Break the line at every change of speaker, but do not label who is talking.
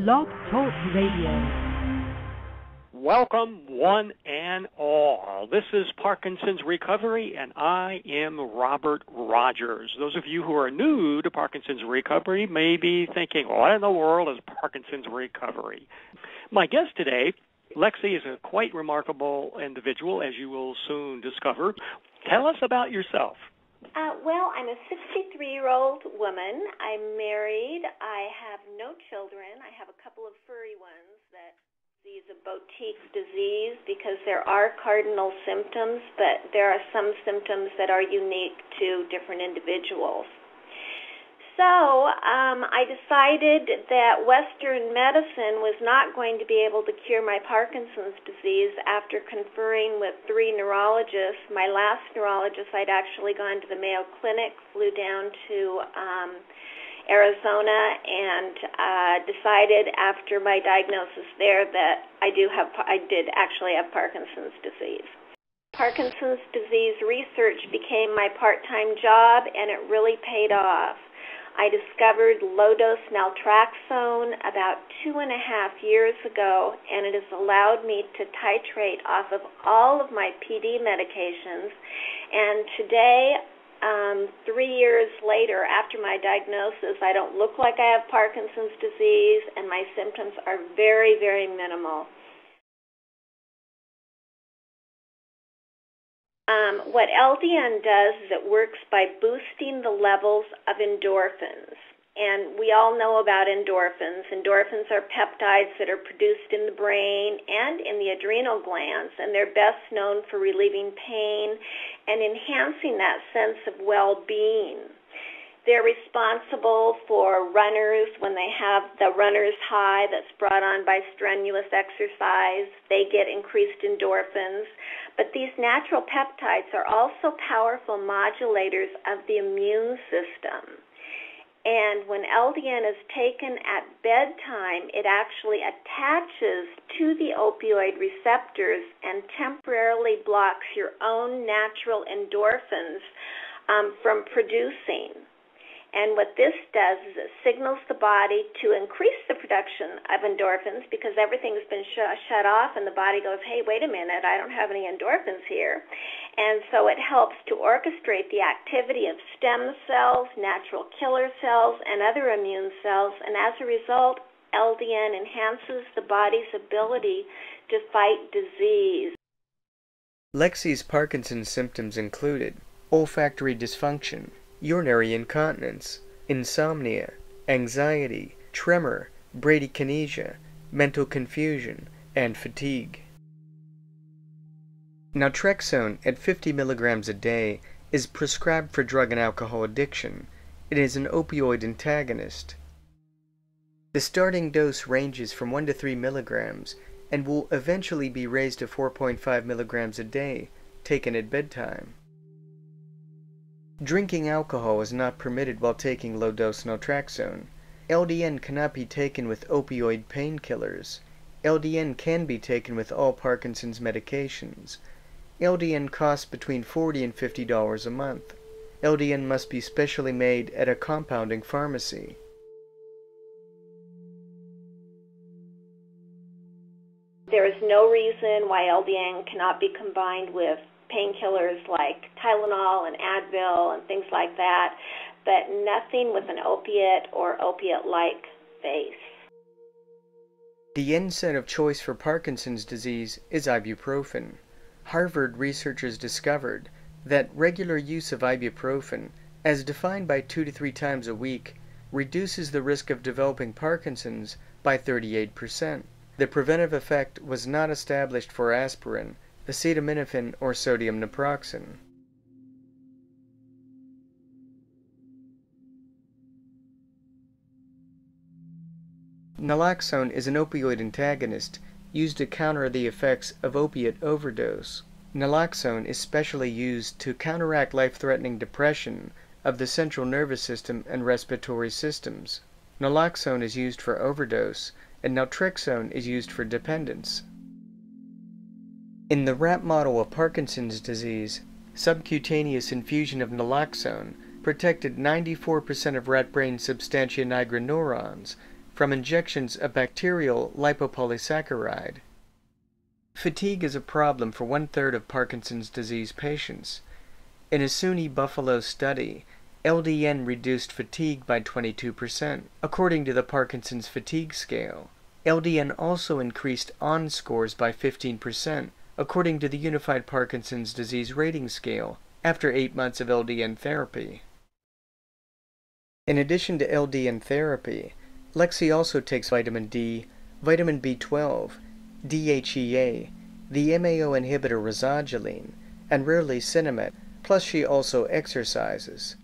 Blog Talk Radio.
Welcome, one and all. This is Parkinson's Recovery, and I am Robert Rogers. Those of you who are new to Parkinson's Recovery may be thinking, what in the world is Parkinson's Recovery? My guest today, Lexi, is a quite remarkable individual, as you will soon discover. Tell us about yourself.
Well, I'm a 63-year-old woman. I'm married. I have no children. I have a couple of furry ones that is a boutique disease because there are cardinal symptoms, but there are some symptoms that are unique to different individuals. So I decided that Western medicine was not going to be able to cure my Parkinson's disease after conferring with 3 neurologists. My last neurologist, I'd actually gone to the Mayo Clinic, flew down to Arizona, and decided after my diagnosis there that I did actually have Parkinson's disease. Parkinson's disease research became my part-time job, and it really paid off. I discovered low-dose naltrexone about 2.5 years ago, and it has allowed me to titrate off of all of my PD medications. And today, 3 years later, after my diagnosis, I don't look like I have Parkinson's disease, and my symptoms are very, very minimal. What LDN does is it works by boosting the levels of endorphins. And we all know about endorphins. Endorphins are peptides that are produced in the brain and in the adrenal glands, and they're best known for relieving pain and enhancing that sense of well-being. They're responsible for runners when they have the runner's high that's brought on by strenuous exercise. They get increased endorphins. But these natural peptides are also powerful modulators of the immune system. And when LDN is taken at bedtime, it actually attaches to the opioid receptors and temporarily blocks your own natural endorphins from producing. And what this does is it signals the body to increase the production of endorphins because everything's been shut off, and the body goes, hey, wait a minute, I don't have any endorphins here. And so it helps to orchestrate the activity of stem cells, natural killer cells, and other immune cells, and as a result, LDN enhances the body's ability to fight disease.
Lexi's Parkinson's symptoms included olfactory dysfunction, urinary incontinence, insomnia, anxiety, tremor, bradykinesia, mental confusion, and fatigue. Naltrexone at 50 milligrams a day is prescribed for drug and alcohol addiction. It is an opioid antagonist. The starting dose ranges from 1 to 3 milligrams and will eventually be raised to 4.5 milligrams a day, taken at bedtime. Drinking alcohol is not permitted while taking low-dose naltrexone. LDN cannot be taken with opioid painkillers. LDN can be taken with all Parkinson's medications. LDN costs between $40 and $50 a month. LDN must be specially made at a compounding pharmacy.
There is no reason why LDN cannot be combined with painkillers like Tylenol and Advil and things like that, but nothing with an opiate or opiate-like base.
The NSAID of choice for Parkinson's disease is ibuprofen. Harvard researchers discovered that regular use of ibuprofen, as defined by 2 to 3 times a week, reduces the risk of developing Parkinson's by 38%. The preventive effect was not established for aspirin, acetaminophen, or sodium naproxen. Naloxone is an opioid antagonist used to counter the effects of opiate overdose. Naloxone is specially used to counteract life-threatening depression of the central nervous system and respiratory systems. Naloxone is used for overdose, and naltrexone is used for dependence. In the rat model of Parkinson's disease, subcutaneous infusion of naloxone protected 94% of rat brain substantia nigra neurons from injections of bacterial lipopolysaccharide. Fatigue is a problem for 1/3 of Parkinson's disease patients. In a SUNY Buffalo study, LDN reduced fatigue by 22%, according to the Parkinson's Fatigue Scale. LDN also increased ON scores by 15%, according to the Unified Parkinson's Disease Rating Scale, after 8 months of LDN therapy. In addition to LDN therapy, Lexi also takes vitamin D, vitamin B12, DHEA, the MAO inhibitor razagiline, and rarely Cinemet, plus she also exercises.